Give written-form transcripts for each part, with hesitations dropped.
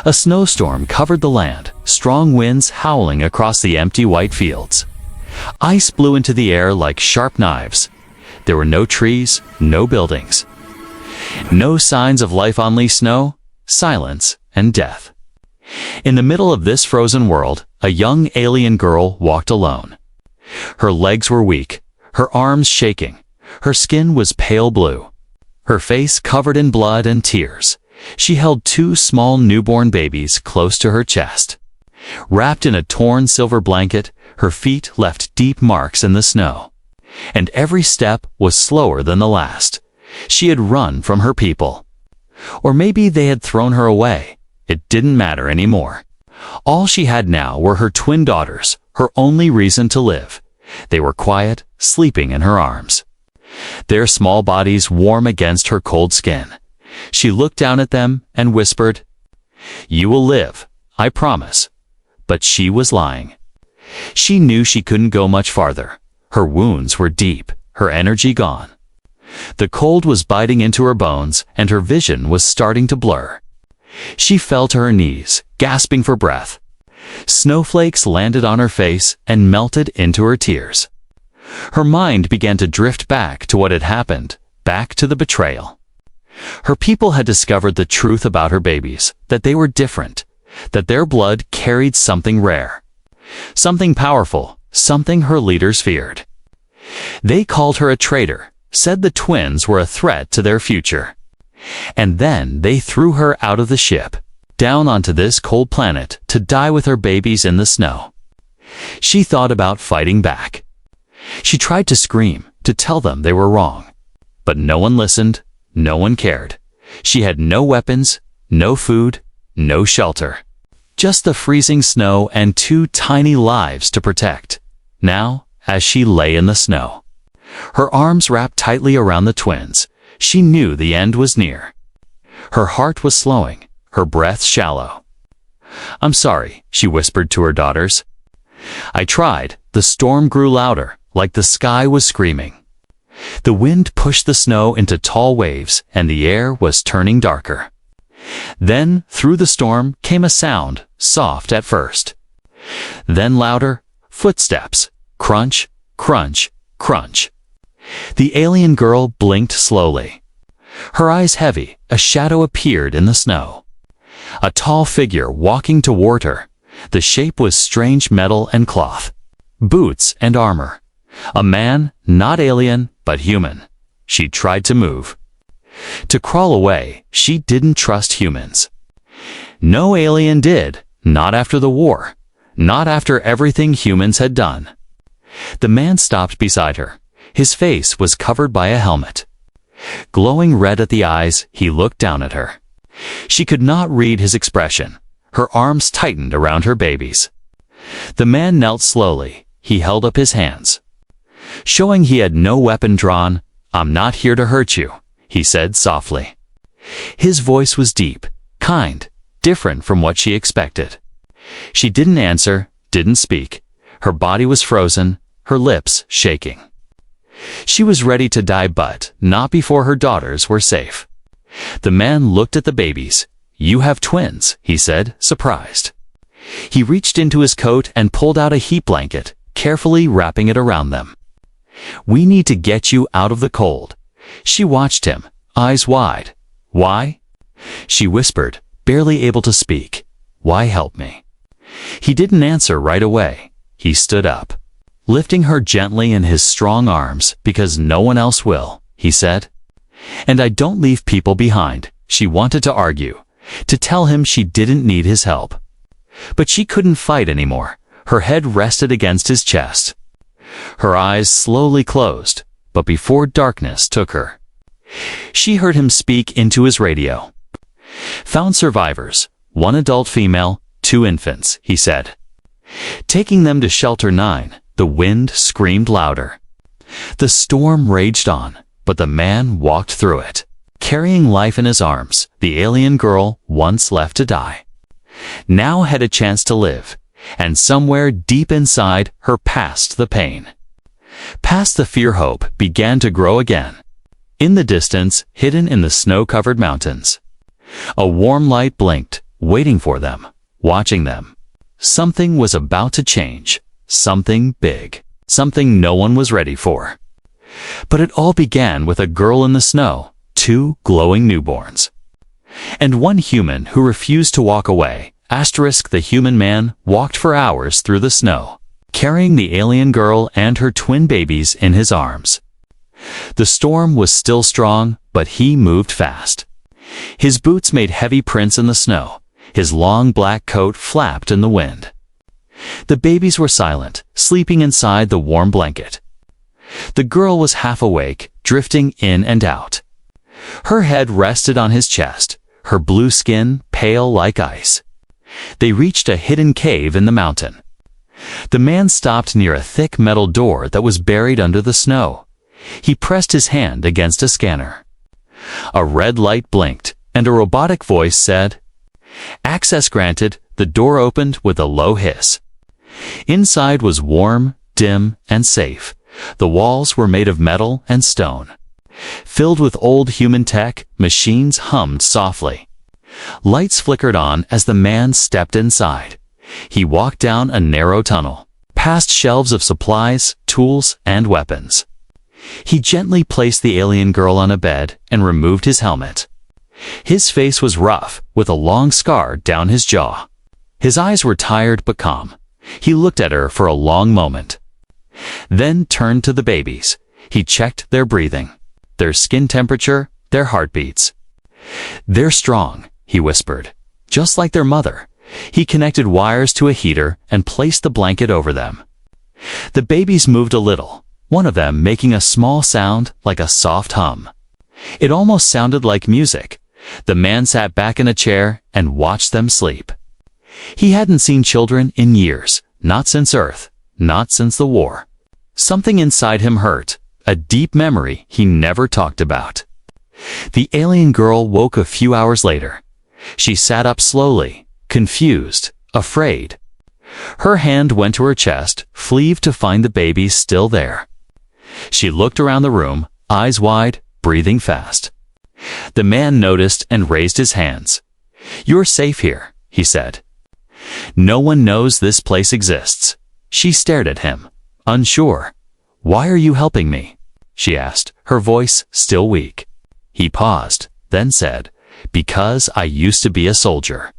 A snowstorm covered the land, strong winds howling across the empty white fields. Ice blew into the air like sharp knives. There were no trees, no buildings. No signs of life on Lee Snow, silence and death. In the middle of this frozen world, a young alien girl walked alone. Her legs were weak, her arms shaking, her skin was pale blue. Her face covered in blood and tears. She held two small newborn babies close to her chest. Wrapped in a torn silver blanket, her feet left deep marks in the snow. And every step was slower than the last. She had run from her people. Or maybe they had thrown her away. It didn't matter anymore. All she had now were her twin daughters, her only reason to live. They were quiet, sleeping in her arms. Their small bodies warm against her cold skin. She looked down at them and whispered, "You will live, I promise." But she was lying. She knew she couldn't go much farther. Her wounds were deep, her energy gone. The cold was biting into her bones, and her vision was starting to blur. She fell to her knees, gasping for breath. Snowflakes landed on her face and melted into her tears. Her mind began to drift back to what had happened, back to the betrayal. Her people had discovered the truth about her babies, that they were different, that their blood carried something rare, something powerful, something her leaders feared. They called her a traitor, said the twins were a threat to their future. And then they threw her out of the ship, down onto this cold planet to die with her babies in the snow. She thought about fighting back. She tried to scream, to tell them they were wrong. But no one listened, no one cared. She had no weapons, no food, no shelter. Just the freezing snow and two tiny lives to protect. Now, as she lay in the snow, her arms wrapped tightly around the twins, she knew the end was near. Her heart was slowing, her breath shallow. "I'm sorry," she whispered to her daughters. "I tried." The storm grew louder, like the sky was screaming. The wind pushed the snow into tall waves, and the air was turning darker. Then, through the storm, came a sound, soft at first. Then louder, footsteps, crunch, crunch, crunch. The alien girl blinked slowly. Her eyes heavy, a shadow appeared in the snow. A tall figure walking toward her. The shape was strange metal and cloth, boots and armor. A man, not alien, but human. She tried to move. To crawl away, she didn't trust humans. No alien did, not after the war, not after everything humans had done. The man stopped beside her. His face was covered by a helmet. Glowing red at the eyes, he looked down at her. She could not read his expression. Her arms tightened around her babies. The man knelt slowly. He held up his hands. Showing he had no weapon drawn, "I'm not here to hurt you," he said softly. His voice was deep, kind, different from what she expected. She didn't answer, didn't speak. Her body was frozen, her lips shaking. She was ready to die, but not before her daughters were safe. The man looked at the babies. "You have twins," he said, surprised. He reached into his coat and pulled out a heat blanket, carefully wrapping it around them. "We need to get you out of the cold." She watched him, eyes wide. "Why?" She whispered, barely able to speak. "Why help me?" He didn't answer right away. He stood up, lifting her gently in his strong arms, "Because no one else will," he said. "And I don't leave people behind," she wanted to argue, to tell him she didn't need his help. But she couldn't fight anymore. Her head rested against his chest. Her eyes slowly closed, but before darkness took her, she heard him speak into his radio. "Found survivors, 1 adult female, 2 infants," he said. "Taking them to Shelter 9, the wind screamed louder. The storm raged on, but the man walked through it, carrying life in his arms. The alien girl, once left to die, now had a chance to live, and somewhere deep inside her past the pain, past the fear, hope began to grow again. In the distance, hidden in the snow-covered mountains, a warm light blinked, waiting for them, watching them. Something was about to change, something big, something no one was ready for. But it all began with a girl in the snow, 2 glowing newborns, and 1 human who refused to walk away. The human man walked for hours through the snow, carrying the alien girl and her twin babies in his arms. The storm was still strong, but he moved fast. His boots made heavy prints in the snow. His long black coat flapped in the wind. The babies were silent, sleeping inside the warm blanket. The girl was half awake, drifting in and out. Her head rested on his chest, her blue skin pale like ice. They reached a hidden cave in the mountain. The man stopped near a thick metal door that was buried under the snow. He pressed his hand against a scanner. A red light blinked, and a robotic voice said, "Access granted." The door opened with a low hiss. Inside was warm, dim, and safe. The walls were made of metal and stone. Filled with old human tech, machines hummed softly. Lights flickered on as the man stepped inside. He walked down a narrow tunnel, past shelves of supplies, tools, and weapons. He gently placed the alien girl on a bed and removed his helmet. His face was rough, with a long scar down his jaw. His eyes were tired but calm. He looked at her for a long moment, then turned to the babies. He checked their breathing, their skin temperature, their heartbeats. "They're strong," he whispered, "just like their mother." He connected wires to a heater and placed the blanket over them. The babies moved a little, one of them making a small sound like a soft hum. It almost sounded like music. The man sat back in a chair and watched them sleep. He hadn't seen children in years, not since Earth, not since the war. Something inside him hurt, a deep memory he never talked about. The alien girl woke a few hours later. She sat up slowly, confused, afraid. Her hand went to her chest, fleeved to find the baby still there. She looked around the room, eyes wide, breathing fast. The man noticed and raised his hands. "You're safe here," he said. "No one knows this place exists." She stared at him, unsure. "Why are you helping me?" she asked, her voice still weak. He paused, then said, "Because I used to be a soldier.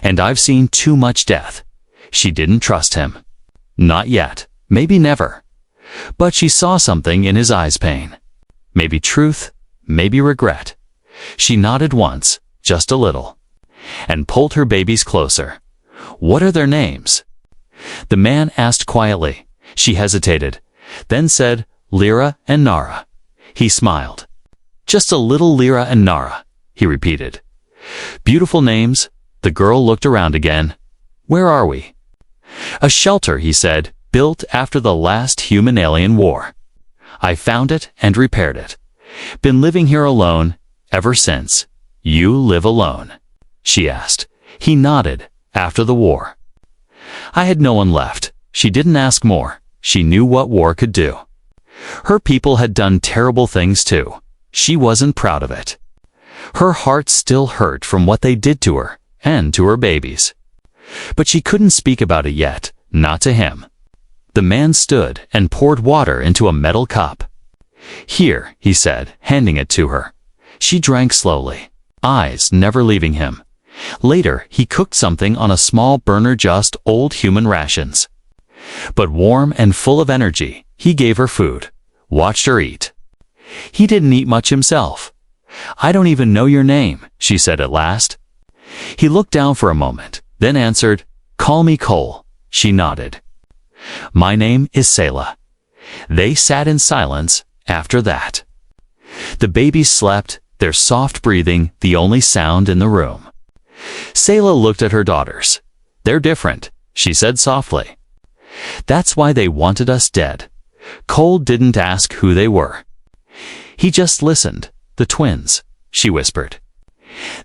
And I've seen too much death." She didn't trust him. Not yet, maybe never. But she saw something in his eyes, pain. Maybe truth, maybe regret. She nodded once, just a little, and pulled her babies closer. "What are their names?" The man asked quietly. She hesitated, then said, "Lyra and Nara." He smiled. "Just a little Lyra and Nara," he repeated. "Beautiful names." The girl looked around again. "Where are we?" "A shelter," he said, "built after the last human-alien war. I found it and repaired it. Been living here alone ever since." "You live alone?" she asked. He nodded. "After the war. I had no one left." She didn't ask more. She knew what war could do. Her people had done terrible things too. She wasn't proud of it. Her heart still hurt from what they did to her and to her babies. But she couldn't speak about it yet, not to him. The man stood and poured water into a metal cup. "Here," he said, handing it to her. She drank slowly, eyes never leaving him. Later, he cooked something on a small burner, just old human rations. But warm and full of energy, he gave her food, watched her eat. He didn't eat much himself. "I don't even know your name," she said at last. He looked down for a moment, then answered, "Call me Cole." She nodded. "My name is Selah." They sat in silence after that. The babies slept, their soft breathing the only sound in the room. Selah looked at her daughters. "They're different," she said softly. "That's why they wanted us dead." Cole didn't ask who they were. He just listened. "The twins," she whispered.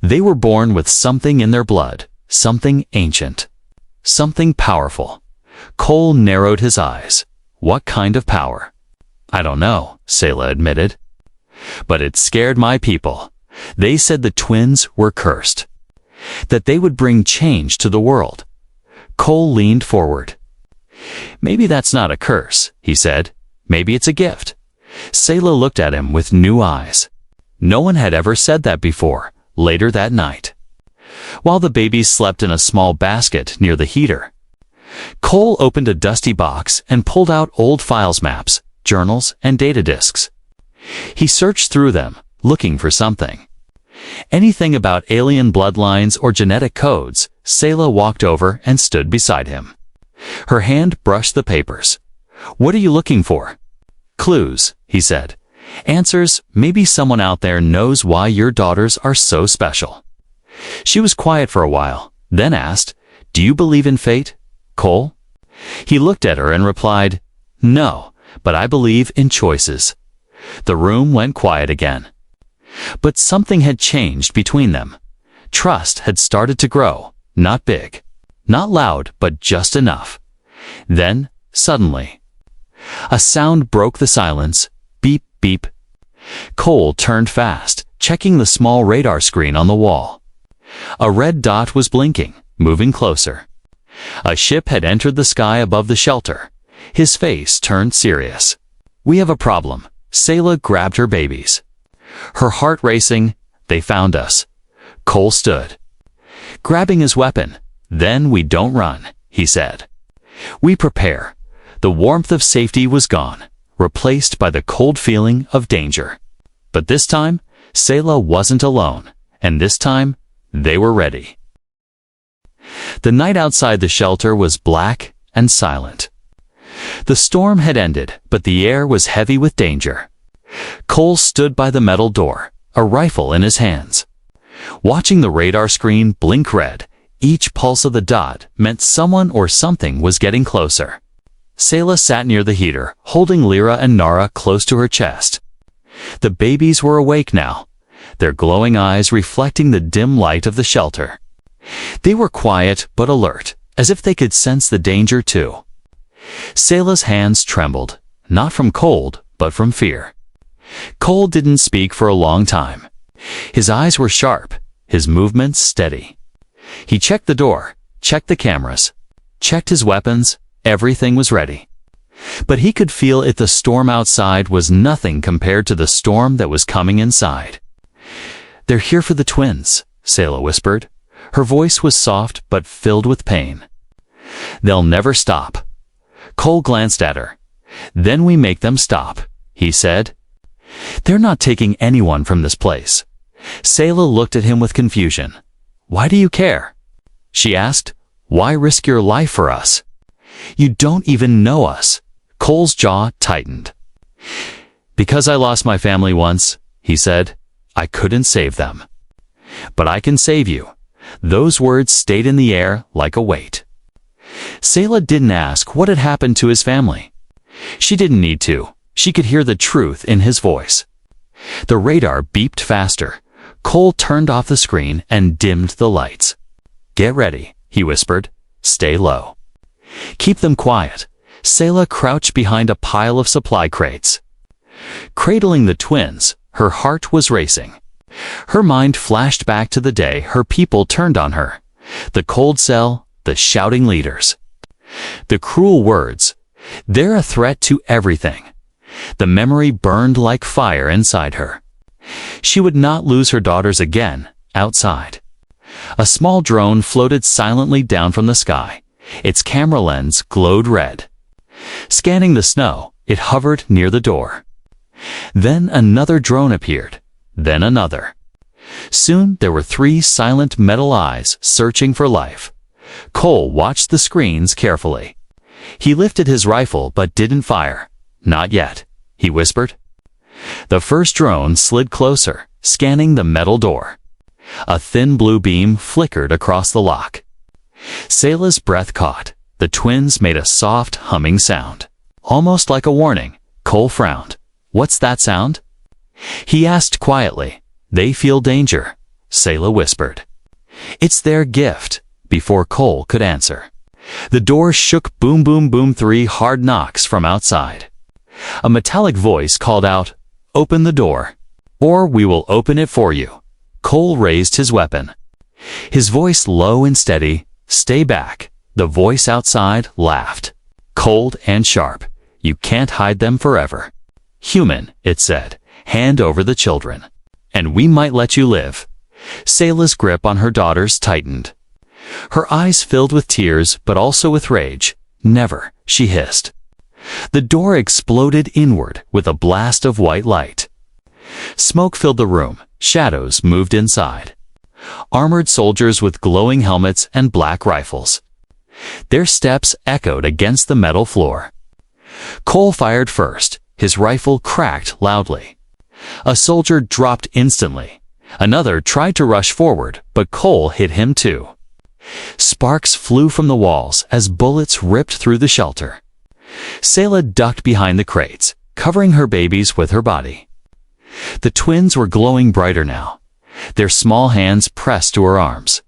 "They were born with something in their blood, something ancient, something powerful." Cole narrowed his eyes. "What kind of power?" "I don't know," Selah admitted. "But it scared my people. They said the twins were cursed." that they would bring change to the world. Cole leaned forward. "Maybe that's not a curse," he said. "Maybe it's a gift." Selah looked at him with new eyes. No one had ever said that before. Later that night, while the babies slept in a small basket near the heater, Cole opened a dusty box and pulled out old files, maps, journals, and data disks. He searched through them, looking for something. Anything about alien bloodlines or genetic codes. Selah walked over and stood beside him. Her hand brushed the papers. "What are you looking for?" "Clues," he said. "Answers. Maybe someone out there knows why your daughters are so special." She was quiet for a while, then asked, "Do you believe in fate, Cole?" He looked at her and replied, "No, but I believe in choices." The room went quiet again. But something had changed between them. Trust had started to grow, not big, not loud, but just enough. Then, suddenly, a sound broke the silence. Beep, beep. Cole turned fast, checking the small radar screen on the wall. A red dot was blinking, moving closer. A ship had entered the sky above the shelter. His face turned serious. "We have a problem." Selah grabbed her babies. Her heart racing. "They found us." Cole stood, grabbing his weapon. "Then we don't run," he said. "We prepare." The warmth of safety was gone, replaced by the cold feeling of danger. But this time, Selah wasn't alone, and this time, they were ready. The night outside the shelter was black and silent. The storm had ended, but the air was heavy with danger. Cole stood by the metal door, a rifle in his hands. Watching the radar screen blink red, each pulse of the dot meant someone or something was getting closer. Selah sat near the heater, holding Lyra and Nara close to her chest. The babies were awake now, their glowing eyes reflecting the dim light of the shelter. They were quiet but alert, as if they could sense the danger too. Selah's hands trembled, not from cold, but from fear. Cole didn't speak for a long time. His eyes were sharp, his movements steady. He checked the door, checked the cameras, checked his weapons. Everything was ready. But he could feel it. The storm outside was nothing compared to the storm that was coming inside. "They're here for the twins," Selah whispered. Her voice was soft but filled with pain. "They'll never stop." Cole glanced at her. "Then we make them stop," he said. "They're not taking anyone from this place." Selah looked at him with confusion. "Why do you care?" she asked. "Why risk your life for us? You don't even know us." Cole's jaw tightened. "Because I lost my family once," he said. "I couldn't save them. But I can save you." Those words stayed in the air like a weight. Selah didn't ask what had happened to his family. She didn't need to. She could hear the truth in his voice. The radar beeped faster. Cole turned off the screen and dimmed the lights. "Get ready," he whispered. "Stay low. Keep them quiet." Selah crouched behind a pile of supply crates. Cradling the twins, her heart was racing. Her mind flashed back to the day her people turned on her. The cold cell, the shouting leaders. The cruel words. "They're a threat to everything." The memory burned like fire inside her. She would not lose her daughters again, outside. A small drone floated silently down from the sky. Its camera lens glowed red. Scanning the snow, it hovered near the door. Then another drone appeared, then another. Soon there were 3 silent metal eyes searching for life. Cole watched the screens carefully. He lifted his rifle but didn't fire. "Not yet," he whispered. The first drone slid closer, scanning the metal door. A thin blue beam flickered across the lock. Selah's breath caught. The twins made a soft, humming sound, almost like a warning. Cole frowned. "What's that sound?" he asked quietly. "They feel danger," Selah whispered. "It's their gift." Before Cole could answer, the door shook. Boom, boom, boom. 3 hard knocks from outside. A metallic voice called out, "Open the door, or we will open it for you." Cole raised his weapon. His voice low and steady. "Stay back." The voice outside laughed. Cold and sharp. "You can't hide them forever." "Human," it said, "hand over the children, and we might let you live." Sayla's grip on her daughters tightened. Her eyes filled with tears, but also with rage. "Never," she hissed. The door exploded inward with a blast of white light. Smoke filled the room. Shadows moved inside. Armored soldiers with glowing helmets and black rifles. Their steps echoed against the metal floor. Cole fired first. His rifle cracked loudly. A soldier dropped instantly. Another tried to rush forward, but Cole hit him too. Sparks flew from the walls as bullets ripped through the shelter. Sayla ducked behind the crates, covering her babies with her body. The twins were glowing brighter now, their small hands pressed to her arms.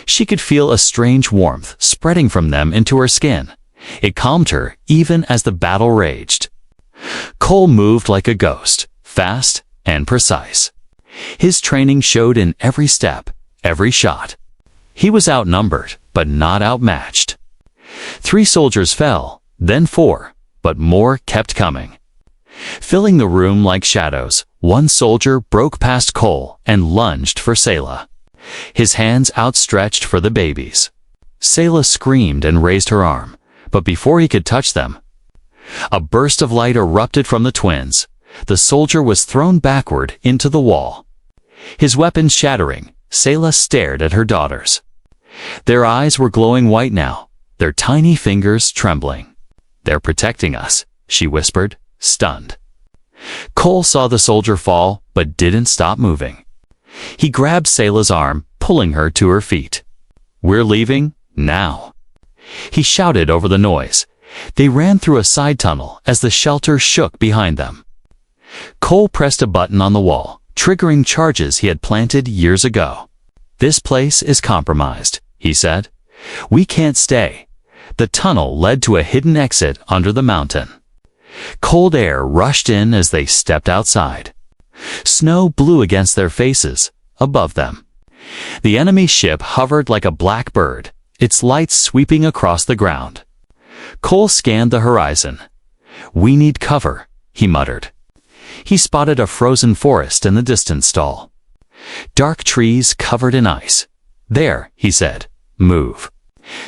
She could feel a strange warmth spreading from them into her skin. It calmed her even as the battle raged. Cole moved like a ghost, fast and precise. His training showed in every step, every shot. He was outnumbered, but not outmatched. 3 soldiers fell, then 4, but more kept coming. Filling the room like shadows, one soldier broke past Cole and lunged for Sayla, his hands outstretched for the babies. Sayla screamed and raised her arm, but before he could touch them, a burst of light erupted from the twins. The soldier was thrown backward into the wall. His weapon shattering, Sayla stared at her daughters. Their eyes were glowing white now, their tiny fingers trembling. "They're protecting us," she whispered, stunned. Cole saw the soldier fall, but didn't stop moving. He grabbed Sayla's arm, pulling her to her feet. "We're leaving, now." He shouted over the noise. They ran through a side tunnel as the shelter shook behind them. Cole pressed a button on the wall, triggering charges he had planted years ago. "This place is compromised," he said. "We can't stay." The tunnel led to a hidden exit under the mountain. Cold air rushed in as they stepped outside. Snow blew against their faces, above them. The enemy ship hovered like a black bird, its lights sweeping across the ground. Cole scanned the horizon. "We need cover," he muttered. He spotted a frozen forest in the distant stall. Dark trees covered in ice. "There," he said. "Move."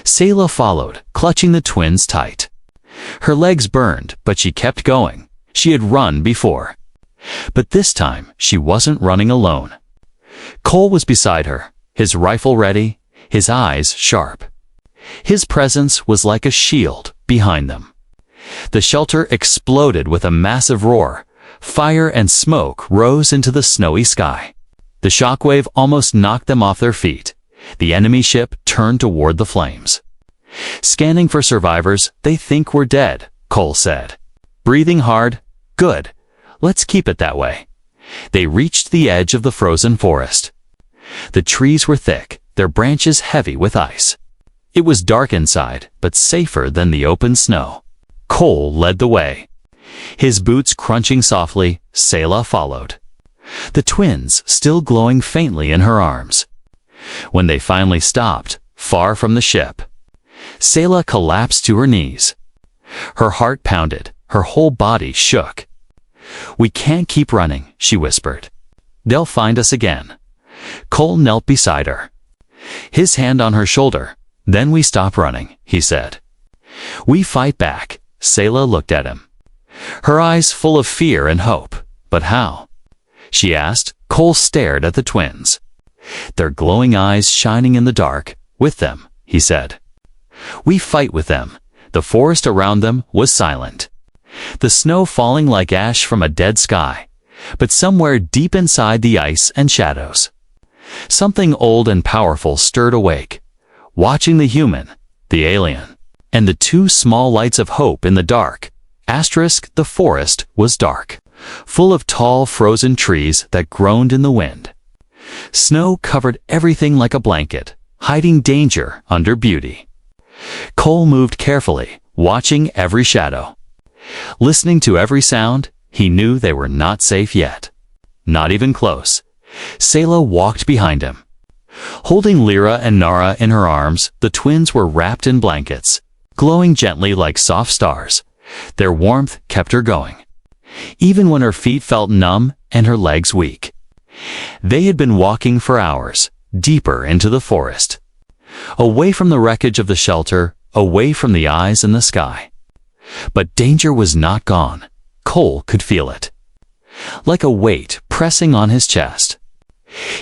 Sayla followed, clutching the twins tight. Her legs burned, but she kept going. She had run before. But this time, she wasn't running alone. Cole was beside her, his rifle ready, his eyes sharp. His presence was like a shield behind them. The shelter exploded with a massive roar. Fire and smoke rose into the snowy sky. The shockwave almost knocked them off their feet. The enemy ship turned toward the flames. "Scanning for survivors, they think we're dead," Cole said. Breathing hard. "Good. Let's keep it that way." They reached the edge of the frozen forest. The trees were thick, their branches heavy with ice. It was dark inside, but safer than the open snow. Cole led the way. His boots crunching softly, Sayla followed. The twins still glowing faintly in her arms. When they finally stopped, far from the ship, Sayla collapsed to her knees. Her heart pounded, her whole body shook. "We can't keep running," she whispered. "They'll find us again." Cole knelt beside her, his hand on her shoulder. "Then we stop running," he said. "We fight back." Sayla looked at him, her eyes full of fear and hope. "But how?" she asked. Cole stared at the twins, their glowing eyes shining in the dark. "With them," he said. "We fight with them." The forest around them was silent, the snow falling like ash from a dead sky. But somewhere deep inside the ice and shadows, something old and powerful stirred awake, watching the human, the alien, and the 2 small lights of hope in the dark. The forest was dark, full of tall frozen trees that groaned in the wind. Snow covered everything like a blanket, hiding danger under beauty. Cole moved carefully, watching every shadow. Listening to every sound, he knew they were not safe yet. Not even close. Sayla walked behind him, Holding Lyra and Nara in her arms, the twins were wrapped in blankets, glowing gently like soft stars. Their warmth kept her going, even when her feet felt numb and her legs weak. They had been walking for hours, deeper into the forest, away from the wreckage of the shelter, away from the eyes in the sky. But danger was not gone. Cole could feel it, like a weight pressing on his chest.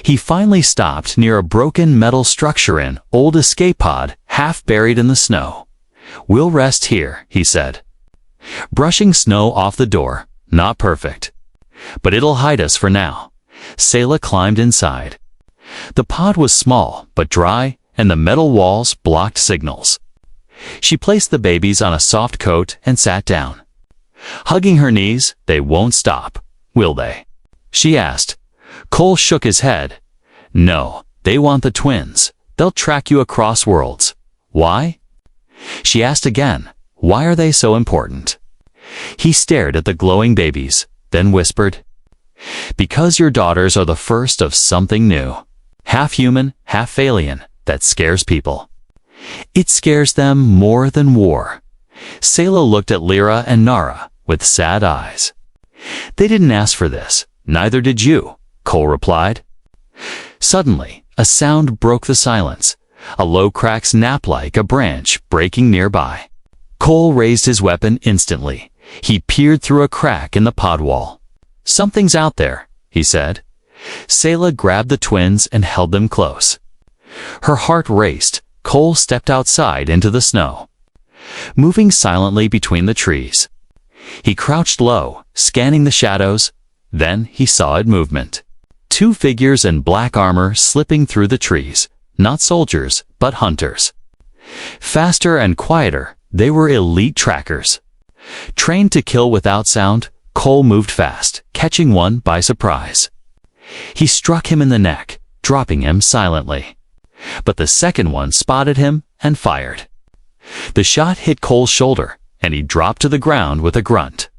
He finally stopped near a broken metal structure in old escape pod, half buried in the snow. "We'll rest here," he said, brushing snow off the door. "Not perfect, but it'll hide us for now." Sayla climbed inside. The pod was small but dry, and the metal walls blocked signals. She placed the babies on a soft coat and sat down. Hugging her knees. "They won't stop, will they?" she asked. Cole shook his head. "No, they want the twins. They'll track you across worlds." "Why?" she asked again. "Why are they so important?" He stared at the glowing babies, then whispered, "Because your daughters are the first of something new. Half human, half alien, that scares people. It scares them more than war." Sayla looked at Lyra and Nara with sad eyes. "They didn't ask for this. Neither did you," Cole replied. Suddenly, a sound broke the silence. A low crack snapped like a branch breaking nearby. Cole raised his weapon instantly. He peered through a crack in the pod wall. "Something's out there," he said. Sayla grabbed the twins and held them close. Her heart raced. Cole stepped outside into the snow, moving silently between the trees. He crouched low, scanning the shadows. Then he saw it movement. Two figures in black armor slipping through the trees, not soldiers, but hunters. Faster and quieter, they were elite trackers. Trained to kill without sound, Cole moved fast, catching one by surprise. He struck him in the neck, dropping him silently. But the second one spotted him and fired. The shot hit Cole's shoulder, and he dropped to the ground with a grunt.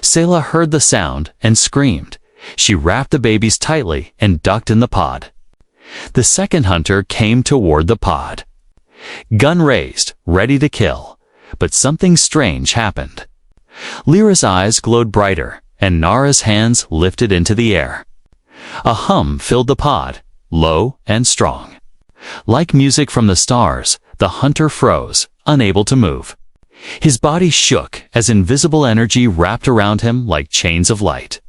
Sayla heard the sound and screamed. She wrapped the babies tightly and ducked in the pod. The second hunter came toward the pod, gun raised, ready to kill. But something strange happened. Lyra's eyes glowed brighter, and Nara's hands lifted into the air. A hum filled the pod, low and strong. Like music from the stars, the hunter froze, unable to move. His body shook as invisible energy wrapped around him like chains of light.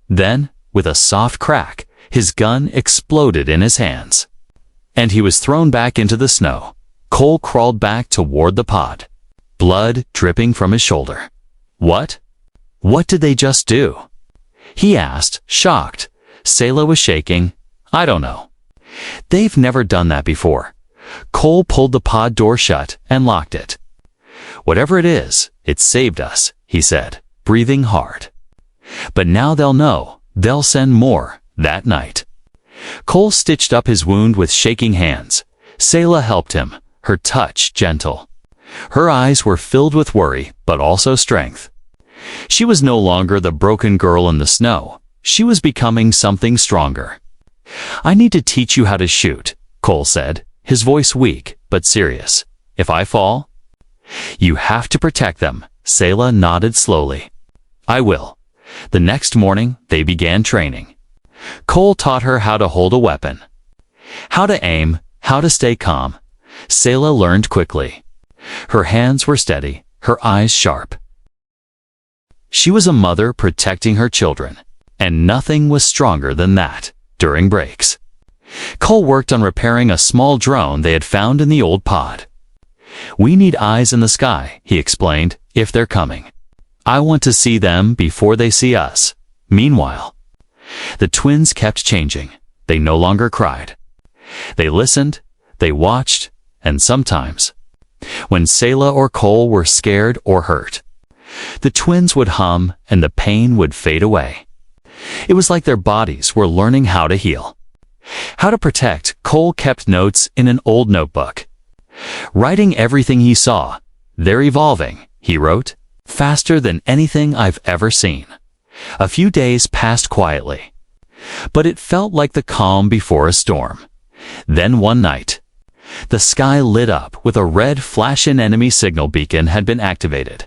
Then, with a soft crack, his gun exploded in his hands, and he was thrown back into the snow. Cole crawled back toward the pod, blood dripping from his shoulder. "What? What did they just do?" he asked, shocked. Sayla was shaking. "I don't know. They've never done that before." Cole pulled the pod door shut and locked it. "Whatever it is, it saved us," he said, breathing hard. "But now they'll know. They'll send more." That night, Cole stitched up his wound with shaking hands. Sayla helped him, her touch gentle. Her eyes were filled with worry, but also strength. She was no longer the broken girl in the snow. She was becoming something stronger. "I need to teach you how to shoot," Cole said, his voice weak but serious. "If I fall, you have to protect them." Sayla nodded slowly. "I will." The next morning, they began training. Cole taught her how to hold a weapon, how to aim, how to stay calm. Sayla learned quickly. Her hands were steady, her eyes sharp. She was a mother protecting her children, and nothing was stronger than that. During breaks, Cole worked on repairing a small drone they had found in the old pod. "We need eyes in the sky," he explained, "if they're coming. I want to see them before they see us." Meanwhile, the twins kept changing. They no longer cried. They listened, they watched, and sometimes, when Sayla or Cole were scared or hurt, the twins would hum and the pain would fade away. It was like their bodies were learning how to heal. How to protect. Cole kept notes in an old notebook, writing everything he saw. "They're evolving," he wrote, "faster than anything I've ever seen." A few days passed quietly, but it felt like the calm before a storm. Then one night, the sky lit up with a red flash-in enemy signal beacon had been activated.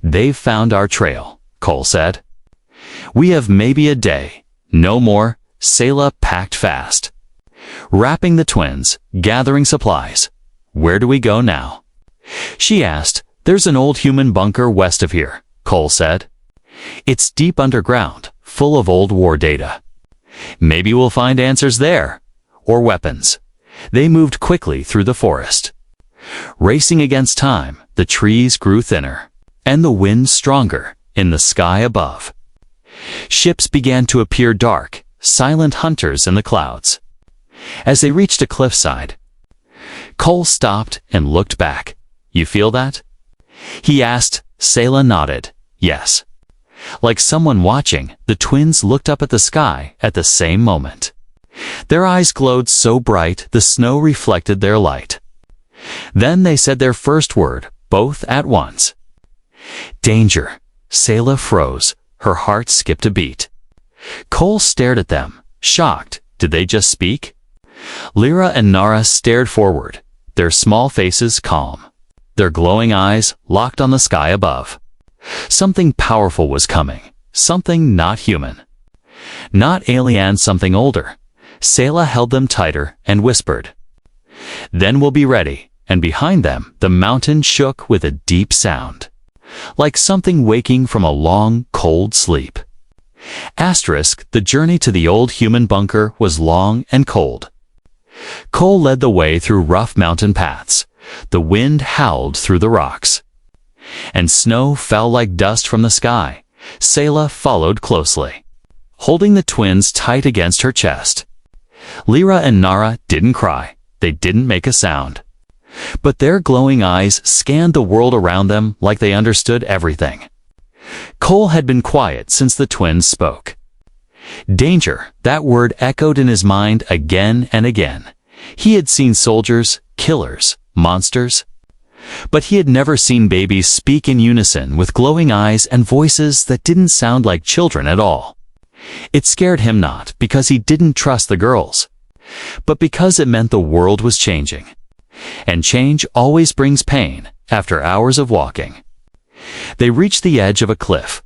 "They've found our trail," Cole said. "We have maybe a day, no more." Sayla packed fast, wrapping the twins, gathering supplies. "Where do we go now?" she asked. "There's an old human bunker west of here," Cole said. "It's deep underground, full of old war data. Maybe we'll find answers there. Or weapons." They moved quickly through the forest. Racing against time, the trees grew thinner, and the wind stronger in the sky above. Ships began to appear dark, silent hunters in the clouds. As they reached a cliffside, Cole stopped and looked back. "You feel that?" he asked. Sayla nodded. "Yes." Like someone watching, the twins looked up at the sky at the same moment. Their eyes glowed so bright the snow reflected their light. Then they said their first word, both at once. "Danger." Sayla froze. Her heart skipped a beat. Cole stared at them, shocked. Did they just speak? Lyra and Nara stared forward, their small faces calm, their glowing eyes locked on the sky above. Something powerful was coming, something not human. Not alien, something older. Sayla held them tighter and whispered, "Then we'll be ready." And behind them, the mountain shook with a deep sound, like something waking from a long, cold sleep. The journey to the old human bunker was long and cold. Cole led the way through rough mountain paths. The wind howled through the rocks, and snow fell like dust from the sky. Sayla followed closely, holding the twins tight against her chest. Lyra and Nara didn't cry. They didn't make a sound. But their glowing eyes scanned the world around them like they understood everything. Cole had been quiet since the twins spoke. Danger, that word echoed in his mind again and again. He had seen soldiers, killers, monsters. But he had never seen babies speak in unison with glowing eyes and voices that didn't sound like children at all. It scared him not because he didn't trust the girls, but because it meant the world was changing. And change always brings pain after hours of walking. They reached the edge of a cliff.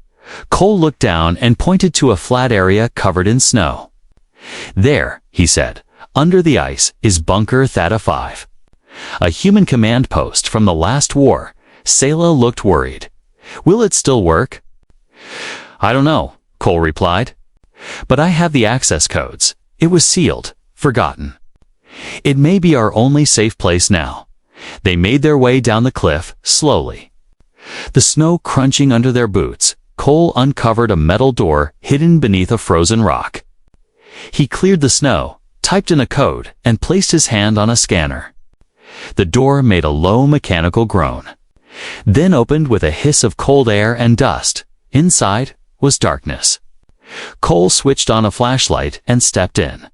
Cole looked down and pointed to a flat area covered in snow. "There," he said, "under the ice is Bunker Theta 5. A human command post from the last war." Sayla looked worried. "Will it still work?" "I don't know," Cole replied. "But I have the access codes. It was sealed, forgotten. It may be our only safe place now." They made their way down the cliff, slowly. The snow crunching under their boots, Cole uncovered a metal door hidden beneath a frozen rock. He cleared the snow, typed in a code, and placed his hand on a scanner. The door made a low mechanical groan, then opened with a hiss of cold air and dust. Inside was darkness. Cole switched on a flashlight and stepped in.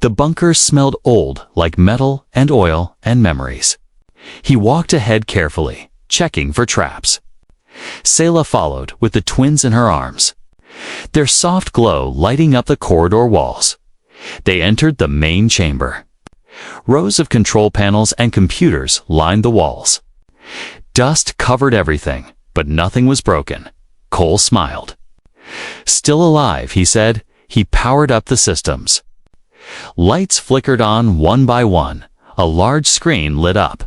The bunker smelled old, like metal and oil and memories. He walked ahead carefully, checking for traps. Sayla followed with the twins in her arms, their soft glow lighting up the corridor walls. They entered the main chamber. Rows of control panels and computers lined the walls. Dust covered everything, but nothing was broken. Cole smiled. "Still alive," he said. He powered up the systems. Lights flickered on one by one. A large screen lit up,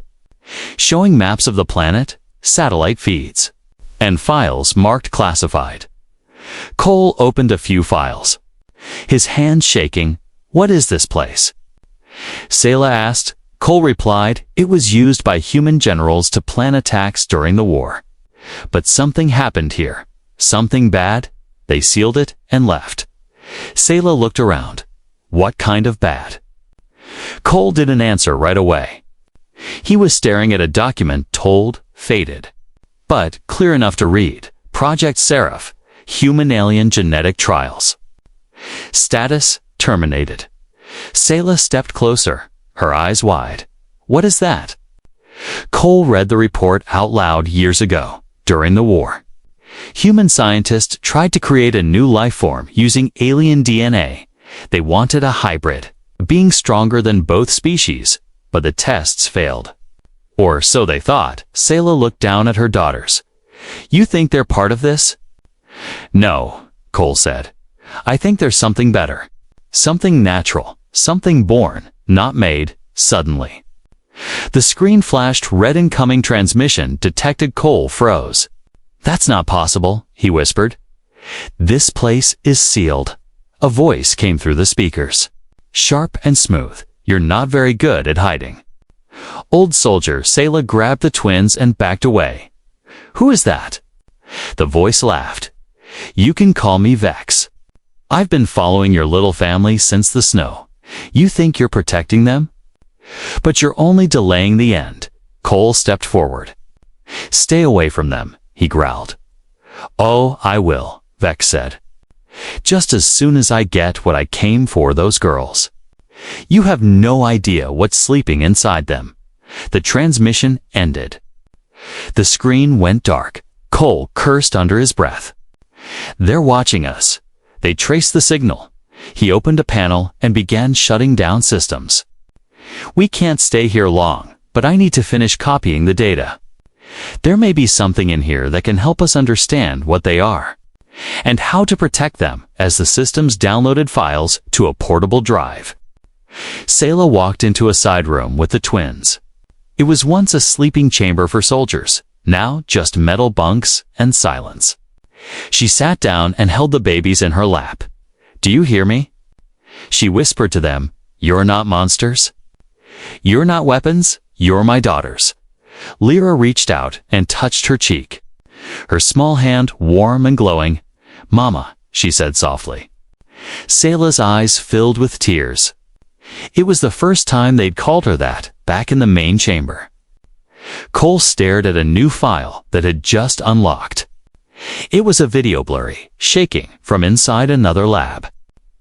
showing maps of the planet, satellite feeds, and files marked classified. Cole opened a few files, his hand shaking. "What is this place?" Sayla asked. Cole replied, "It was used by human generals to plan attacks during the war. But something happened here. Something bad. They sealed it and left." Sayla looked around. "What kind of bad?" Cole didn't answer right away. He was staring at a document told, faded, but clear enough to read. Project Seraph, Human-Alien Genetic Trials. Status, terminated. Sayla stepped closer, her eyes wide. "What is that?" Cole read the report out loud. Years ago, during the war, human scientists tried to create a new life form using alien DNA. They wanted a hybrid, being stronger than both species, but the tests failed. Or so they thought. Sayla looked down at her daughters. You think they're part of this? No, Cole said. I think there's something better. Something natural, something born, not made, suddenly. The screen flashed red. Incoming transmission detected. Cole froze. That's not possible, he whispered. This place is sealed. A voice came through the speakers. Sharp and smooth. You're not very good at hiding. Old soldier. Sayla grabbed the twins and backed away. Who is that? The voice laughed. You can call me Vex. I've been following your little family since the snow. You think you're protecting them? But you're only delaying the end. Cole stepped forward. Stay away from them, he growled. Oh, I will, Vex said. Just as soon as I get what I came for. Those girls. You have no idea what's sleeping inside them. The transmission ended. The screen went dark. Cole cursed under his breath. They're watching us. They traced the signal. He opened a panel and began shutting down systems. We can't stay here long, but I need to finish copying the data. There may be something in here that can help us understand what they are, and how to protect them. As the systems downloaded files to a portable drive, Sayla walked into a side room with the twins. It was once a sleeping chamber for soldiers, now just metal bunks and silence. She sat down and held the babies in her lap. Do you hear me? She whispered to them. You're not monsters. You're not weapons. You're my daughters. Lyra reached out and touched her cheek. Her small hand warm and glowing. Mama, she said softly. Sayla's eyes filled with tears. It was the first time they'd called her that, back in the main chamber. Cole stared at a new file that had just unlocked. It was a video blurry, shaking from inside another lab.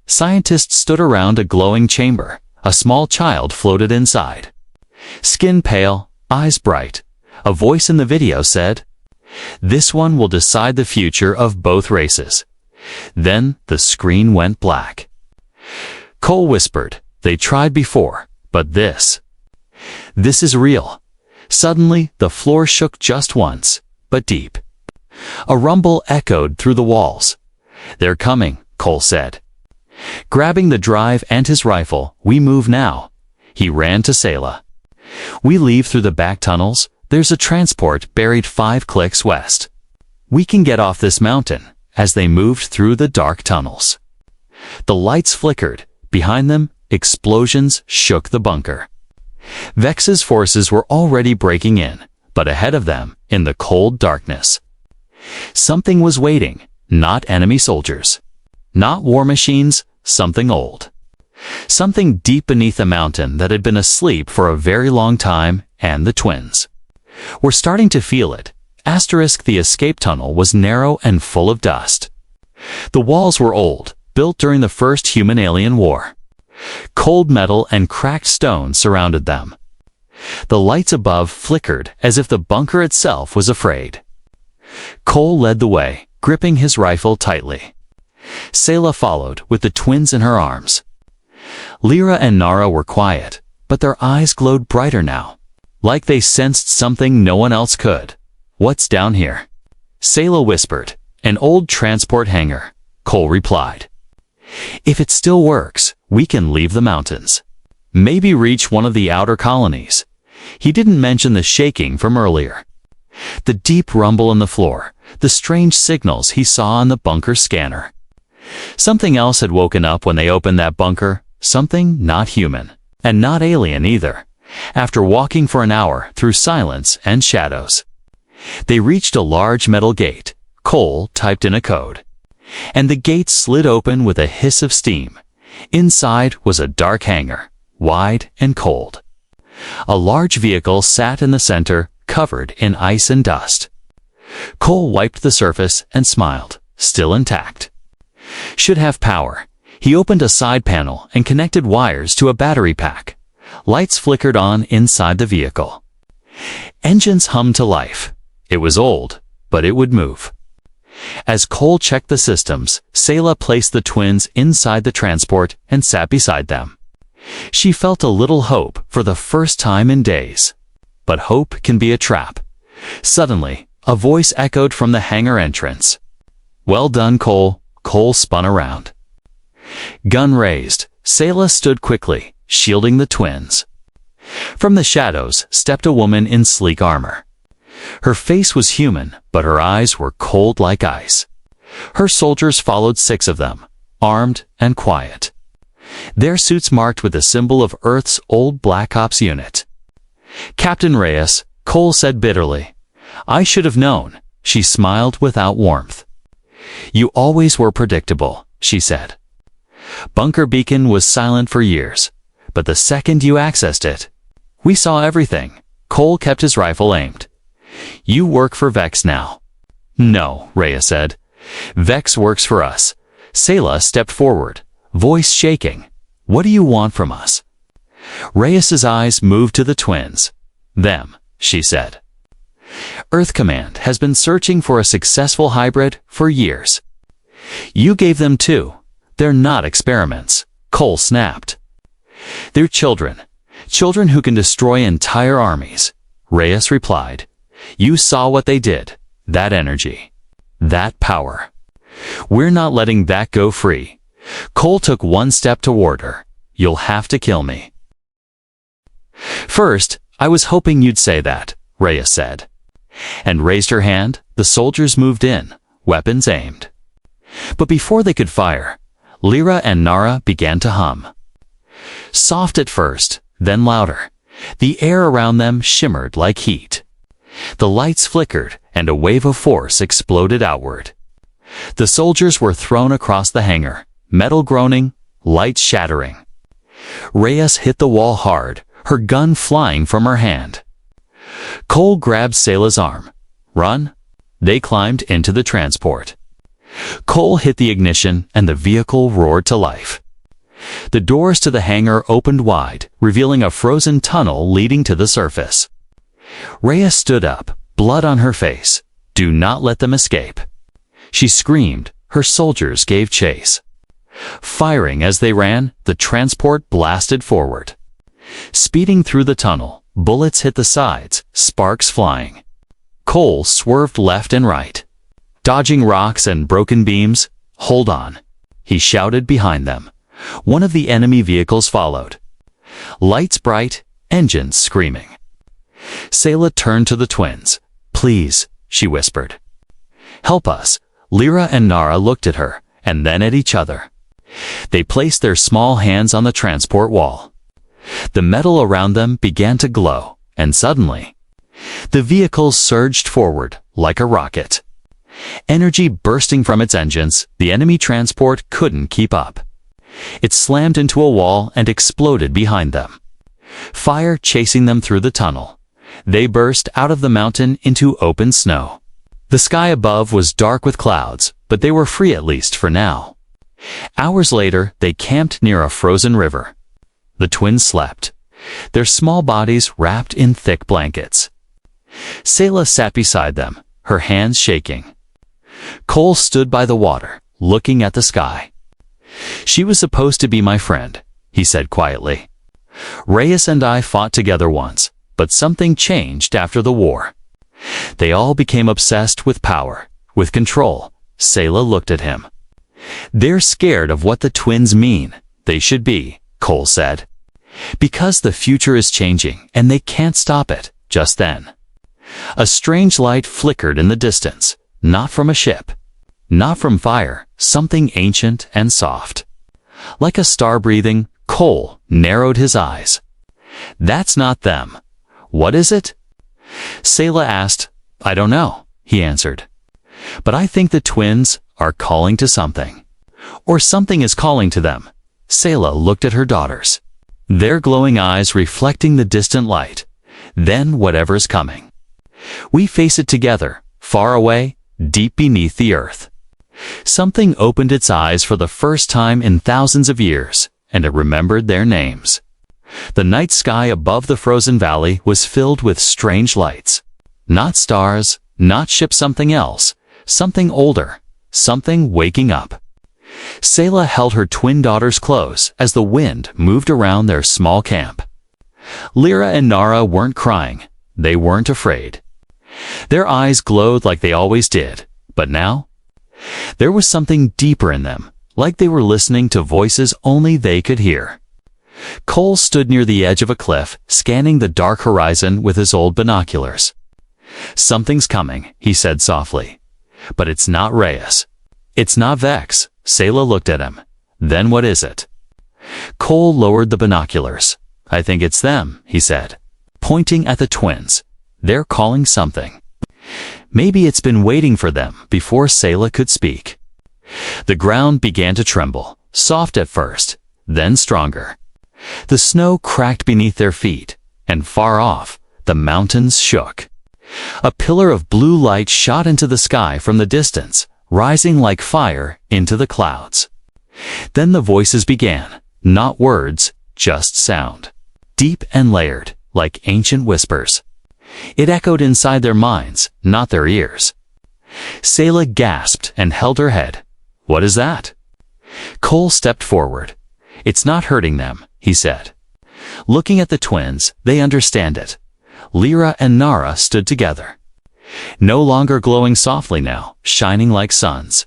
Scientists stood around a glowing chamber. A small child floated inside. Skin pale, eyes bright. A voice in the video said, "This one will decide the future of both races." Then the screen went black. Cole whispered, "They tried before, but this is real." Suddenly, the floor shook just once, but deep. A rumble echoed through the walls. "They're coming," Cole said. Grabbing the drive and his rifle, "We move now." He ran to Sayla. "We leave through the back tunnels. There's a transport buried 5 clicks west. We can get off this mountain." As they moved through the dark tunnels, the lights flickered. Behind them, explosions shook the bunker. Vex's forces were already breaking in, but ahead of them, in the cold darkness, something was waiting. Not enemy soldiers, not war machines, something old. Something deep beneath a mountain that had been asleep for a very long time, and the twins were starting to feel it. The escape tunnel was narrow and full of dust. The walls were old, built during the first human-alien war. Cold metal and cracked stone surrounded them. The lights above flickered as if the bunker itself was afraid. Cole led the way, gripping his rifle tightly. Sayla followed with the twins in her arms. Lyra and Nara were quiet, but their eyes glowed brighter now, like they sensed something no one else could. "What's down here?" Sayla whispered. "An old transport hangar," Cole replied. "If it still works, we can leave the mountains. Maybe reach one of the outer colonies." He didn't mention the shaking from earlier. The deep rumble in the floor, the strange signals he saw on the bunker scanner. Something else had woken up when they opened that bunker, something not human, and not alien either. After walking for an hour through silence and shadows, they reached a large metal gate. Cole typed in a code, and the gate slid open with a hiss of steam. Inside was a dark hangar, wide and cold. A large vehicle sat in the center, covered in ice and dust. Cole wiped the surface and smiled. Still intact. Should have power. He opened a side panel and connected wires to a battery pack. Lights flickered on inside the vehicle. Engines hummed to life. It was old, but it would move. As Cole checked the systems, Sayla placed the twins inside the transport and sat beside them. She felt a little hope for the first time in days. But hope can be a trap. Suddenly, a voice echoed from the hangar entrance. "Well done, Cole." Cole spun around. Gun raised, Sayla stood quickly, shielding the twins. From the shadows stepped a woman in sleek armor. Her face was human, but her eyes were cold like ice. Her soldiers followed 6 of them, armed and quiet. Their suits marked with the symbol of Earth's old Black Ops unit. "Captain Reyes," Cole said bitterly. "I should have known." She smiled without warmth. "You always were predictable," she said. Bunker Beacon was silent for years, but the second you accessed it, we saw everything. Cole kept his rifle aimed. "You work for Vex now." "No," Reyes said. "Vex works for us." Sayla stepped forward, voice shaking. "What do you want from us?" Reyes's eyes moved to the twins. "Them," she said. "Earth Command has been searching for a successful hybrid for years. You gave them 2. They're not experiments," Cole snapped. "They're children. Children who can destroy entire armies," Reyes replied. "You saw what they did. That energy. That power. We're not letting that go free." Cole took 1 step toward her. "You'll have to kill me." "First, I was hoping you'd say that," Reyes said. And raised her hand. The soldiers moved in, weapons aimed. But before they could fire, Lyra and Nara began to hum. Soft at first, then louder. The air around them shimmered like heat. The lights flickered, and a wave of force exploded outward. The soldiers were thrown across the hangar, metal groaning, lights shattering. Reyes hit the wall hard, her gun flying from her hand. Cole grabbed Sayla's arm. "Run." They climbed into the transport. Cole hit the ignition, and the vehicle roared to life. The doors to the hangar opened wide, revealing a frozen tunnel leading to the surface. Reyes stood up, blood on her face. "Do not let them escape." She screamed. Her soldiers gave chase. Firing as they ran, the transport blasted forward. Speeding through the tunnel, bullets hit the sides, sparks flying. Cole swerved left and right, dodging rocks and broken beams. "Hold on," he shouted behind them. One of the enemy vehicles followed. Lights bright, engines screaming. Sayla turned to the twins. "Please," she whispered. "Help us." Lyra and Nara looked at her, and then at each other. They placed their small hands on the transport wall. The metal around them began to glow, and suddenly, the vehicle surged forward like a rocket. Energy bursting from its engines, the enemy transport couldn't keep up. It slammed into a wall and exploded behind them. Fire chasing them through the tunnel. They burst out of the mountain into open snow. The sky above was dark with clouds, but they were free at least for now. Hours later, they camped near a frozen river. The twins slept, their small bodies wrapped in thick blankets. Sayla sat beside them, her hands shaking. Cole stood by the water, looking at the sky. "She was supposed to be my friend," he said quietly. "Reyes and I fought together once, but something changed after the war. They all became obsessed with power, with control." Sayla looked at him. "They're scared of what the twins mean. They should be," Cole said. "Because the future is changing, and they can't stop it." Just then, a strange light flickered in the distance, not from a ship, not from fire, something ancient and soft. Like a star breathing, Cole narrowed his eyes. "That's not them." "What is it?" Sayla asked. "I don't know," he answered. "But I think the twins are calling to something. Or something is calling to them." Sayla looked at her daughters, their glowing eyes reflecting the distant light. "Then whatever's coming, we face it together, far away, deep beneath the earth." Something opened its eyes for the first time in thousands of years, and it remembered their names. The night sky above the frozen valley was filled with strange lights. Not stars, not ships, something else, something older, something waking up. Selah held her twin daughters close as the wind moved around their small camp. Lyra and Nara weren't crying. They weren't afraid. Their eyes glowed like they always did, but now there was something deeper in them, like they were listening to voices only they could hear. Cole stood near the edge of a cliff, scanning the dark horizon with his old binoculars. "Something's coming," he said softly. "But it's not Reyes. It's not Vex." Selah looked at him. "Then what is it?" Cole lowered the binoculars. "I think it's them," he said, pointing at the twins. "They're calling something." Maybe it's been waiting for them before Selah could speak. The ground began to tremble, soft at first, then stronger. The snow cracked beneath their feet, and far off, the mountains shook. A pillar of blue light shot into the sky from the distance, rising like fire into the clouds. Then the voices began, not words, just sound. Deep and layered, like ancient whispers. It echoed inside their minds, not their ears. Selah gasped and held her head. "What is that?" Cole stepped forward. "It's not hurting them," he said. Looking at the twins, they understand it. Lyra and Nara stood together. No longer glowing softly now, shining like suns.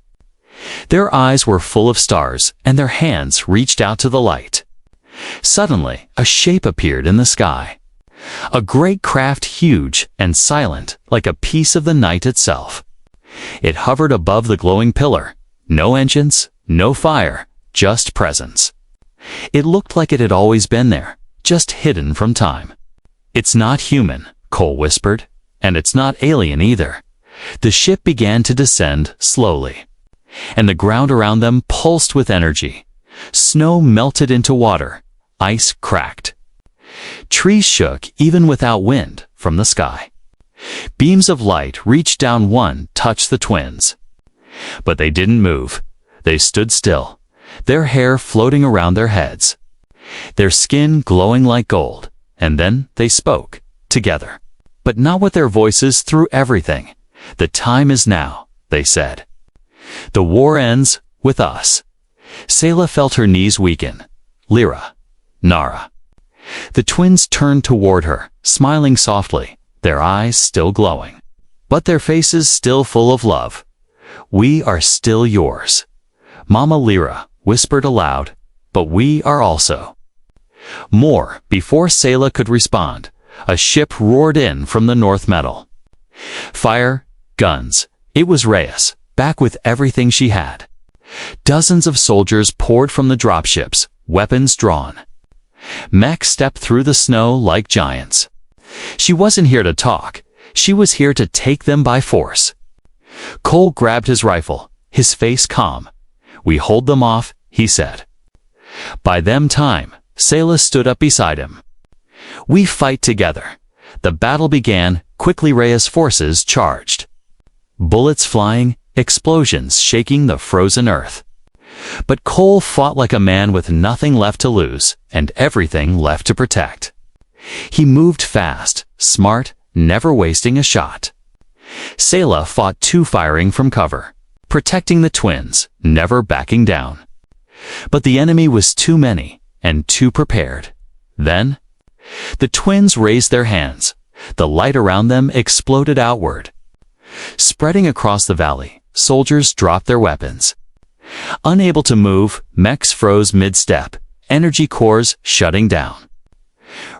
Their eyes were full of stars, and their hands reached out to the light. Suddenly, a shape appeared in the sky. A great craft, huge and silent, like a piece of the night itself. It hovered above the glowing pillar. No engines, no fire, just presence. It looked like it had always been there, just hidden from time. "It's not human," Cole whispered, "and it's not alien either." The ship began to descend slowly, and the ground around them pulsed with energy. Snow melted into water. Ice cracked. Trees shook even without wind from the sky. Beams of light reached down, one touched the twins. But they didn't move. They stood still, their hair floating around their heads, their skin glowing like gold. And then they spoke, together. But not with their voices through everything. "The time is now," they said. "The war ends with us." Selah felt her knees weaken. Lyra, Nara. The twins turned toward her, smiling softly, their eyes still glowing, but their faces still full of love. "We are still yours." Mama Lyra whispered aloud, "But we are also." More, before Selah could respond, a ship roared in from the North Metal. Fire, guns. It was Reyes, back with everything she had. Dozens of soldiers poured from the dropships, weapons drawn. Mechs stepped through the snow like giants. She wasn't here to talk. She was here to take them by force. Cole grabbed his rifle, his face calm. "We hold them off," he said. By them time, Selah stood up beside him. "We fight together." The battle began. Quickly Reyes' forces charged. Bullets flying, explosions shaking the frozen earth. But Cole fought like a man with nothing left to lose and everything left to protect. He moved fast, smart, never wasting a shot. Selah fought too, firing from cover, protecting the twins, never backing down. But the enemy was too many and too prepared. Then, the twins raised their hands. The light around them exploded outward. Spreading across the valley, soldiers dropped their weapons. Unable to move, mechs froze mid-step, energy cores shutting down.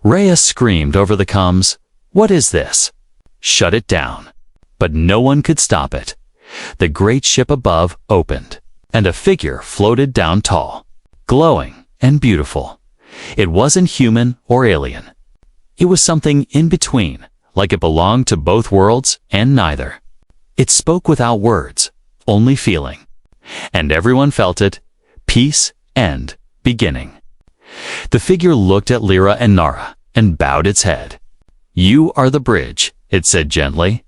Reyes screamed over the comms, "What is this?" "Shut it down." But no one could stop it. The great ship above opened, and a figure floated down tall, glowing and beautiful. It wasn't human or alien. It was something in between, like it belonged to both worlds and neither. It spoke without words, only feeling. And everyone felt it. Peace, end, beginning. The figure looked at Lyra and Nara and bowed its head. "You are the bridge," it said gently.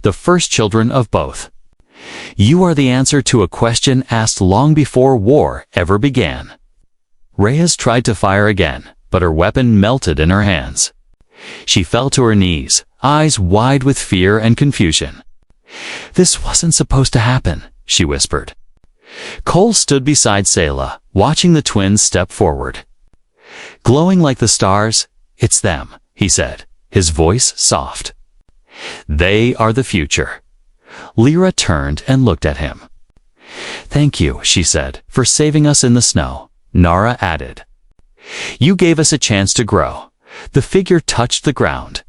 "The first children of both. You are the answer to a question asked long before war ever began." Reyes tried to fire again, but her weapon melted in her hands. She fell to her knees, eyes wide with fear and confusion. "This wasn't supposed to happen," she whispered. Cole stood beside Selah, watching the twins step forward. Glowing like the stars, "It's them," he said, his voice soft. "They are the future." Lyra turned and looked at him. "Thank you," she said, "for saving us in the snow." Nara added, "You gave us a chance to grow." The figure touched the ground,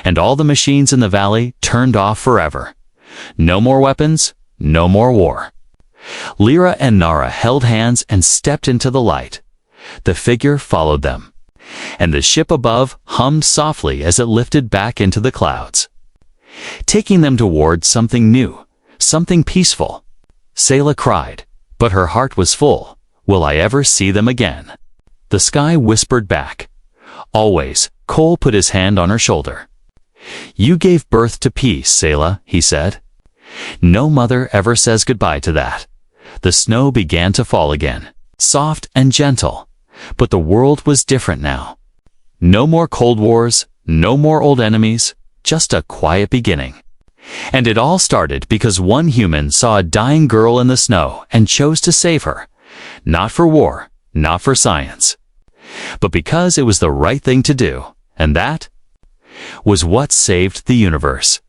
and all the machines in the valley turned off forever. No more weapons, no more war. Lyra and Nara held hands and stepped into the light. The figure followed them, and the ship above hummed softly as it lifted back into the clouds, taking them toward something new, something peaceful. Selah cried, but her heart was full. Will I ever see them again? The sky whispered back. Always. Cole put his hand on her shoulder. You gave birth to peace, Selah, he said. No mother ever says goodbye to that. The snow began to fall again, soft and gentle, but the world was different now. No more cold wars, no more old enemies, just a quiet beginning. And it all started because one human saw a dying girl in the snow and chose to save her. Not for war, not for science, but because it was the right thing to do. And that was what saved the universe.